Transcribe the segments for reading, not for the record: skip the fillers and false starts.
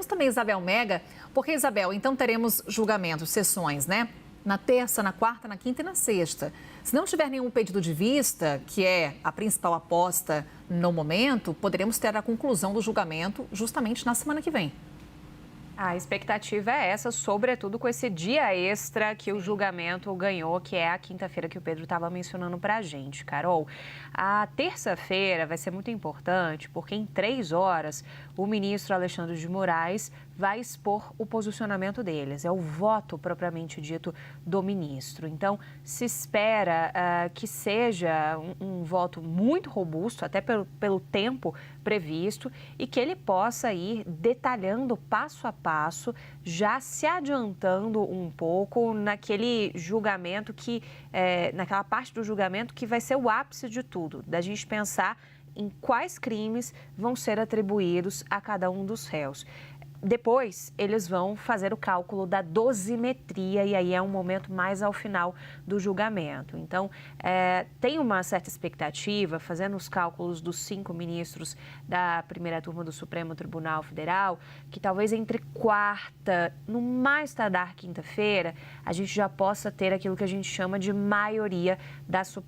Temos também Isabel Mega, porque, Isabel, então teremos julgamentos, sessões, né? Na terça, na quarta, na quinta e na sexta. Se não tiver nenhum pedido de vista, que é a principal aposta no momento, poderemos ter a conclusão do julgamento justamente na semana que vem. A expectativa é essa, sobretudo com esse dia extra que o julgamento ganhou, que é a quinta-feira que o Pedro estava mencionando para a gente, Carol. A terça-feira vai ser muito importante, porque em 3 horas o ministro Alexandre de Moraes vai expor o posicionamento deles. É o voto propriamente dito do ministro. Então, se espera que seja um voto muito robusto, até pelo tempo previsto, e que ele possa ir detalhando passo a passo, já se adiantando um pouco naquele julgamento naquela parte do julgamento que vai ser o ápice de tudo, da gente pensar em quais crimes vão ser atribuídos a cada um dos réus. Depois, eles vão fazer o cálculo da dosimetria e aí é um momento mais ao final do julgamento. Então, tem uma certa expectativa, fazendo os cálculos dos 5 ministros da primeira turma do Supremo Tribunal Federal, que talvez entre quarta, no mais tardar quinta-feira, a gente já possa ter aquilo que a gente chama de maioria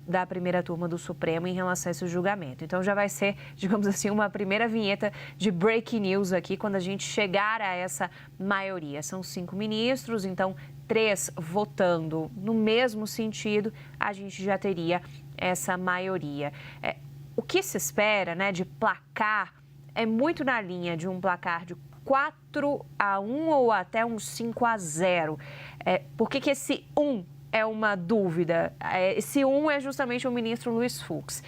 da primeira turma do Supremo em relação a esse julgamento. Então, já vai ser, digamos assim, uma primeira vinheta de breaking news aqui, quando a gente chegar a essa maioria. São 5 ministros, então 3 votando no mesmo sentido, a gente já teria essa maioria. O que se espera, né, de placar é muito na linha de um placar de 4-1 ou até um 5-0. Por que esse 1 é uma dúvida? Esse 1 é justamente o ministro Luiz Fux.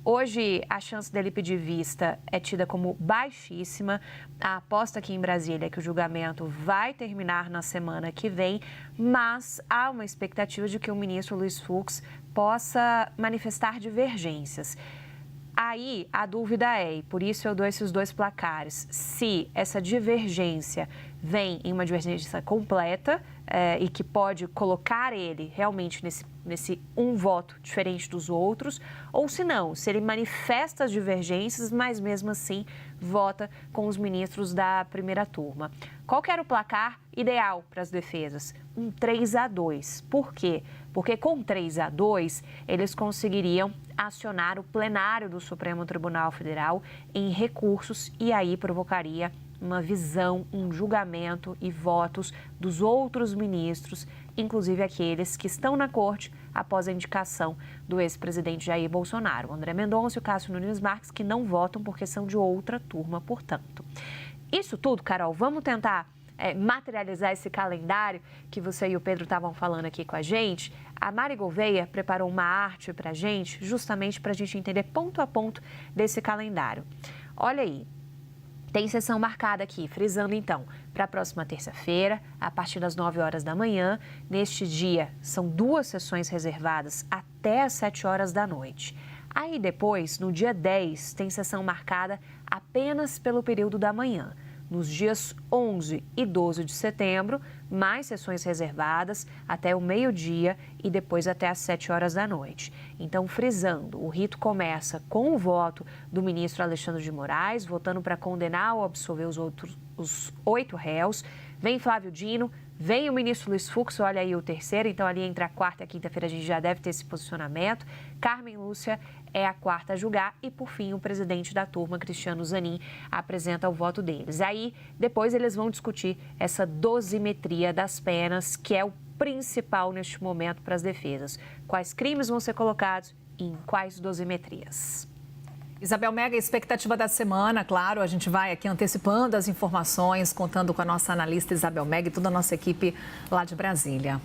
Hoje, a chance dele pedir vista é tida como baixíssima. A aposta aqui em Brasília é que o julgamento vai terminar na semana que vem, mas há uma expectativa de que o ministro Luiz Fux possa manifestar divergências. Aí, a dúvida e por isso eu dou esses 2 placares, se essa divergência vem em uma divergência completa e que pode colocar ele realmente nesse um voto diferente dos outros, ou se não, se ele manifesta as divergências, mas mesmo assim vota com os ministros da primeira turma. Qual que era o placar ideal para as defesas? Um 3-2. Por quê? Porque com 3-2, eles conseguiriam acionar o plenário do Supremo Tribunal Federal em recursos e aí provocaria uma visão, um julgamento e votos dos outros ministros, inclusive aqueles que estão na corte após a indicação do ex-presidente Jair Bolsonaro, o André Mendonça e o Cássio Nunes Marques, que não votam porque são de outra turma, portanto. Isso tudo, Carol, vamos tentar materializar esse calendário que você e o Pedro estavam falando aqui com a gente. A Mari Gouveia preparou uma arte para a gente, justamente para a gente entender ponto a ponto desse calendário. Olha aí. Tem sessão marcada aqui, frisando então, para a próxima terça-feira, a partir das 9 horas da manhã. Neste dia, são 2 sessões reservadas até às 7 horas da noite. Aí depois, no dia 10, tem sessão marcada apenas pelo período da manhã. Nos dias 11 e 12 de setembro, mais sessões reservadas até o meio-dia e depois até às 7 horas da noite. Então, frisando, o rito começa com o voto do ministro Alexandre de Moraes, votando para condenar ou absolver os 8 réus. Vem Flávio Dino, vem o ministro Luiz Fux, olha aí o terceiro, então ali entre a quarta e a quinta-feira a gente já deve ter esse posicionamento. Carmen Lúcia é a quarta a julgar e, por fim, o presidente da turma, Cristiano Zanin, apresenta o voto deles. Aí, depois eles vão discutir essa dosimetria das penas, que é o principal neste momento para as defesas. Quais crimes vão ser colocados e em quais dosimetrias. Isabel Mega, expectativa da semana, claro, a gente vai aqui antecipando as informações, contando com a nossa analista Isabel Mega e toda a nossa equipe lá de Brasília.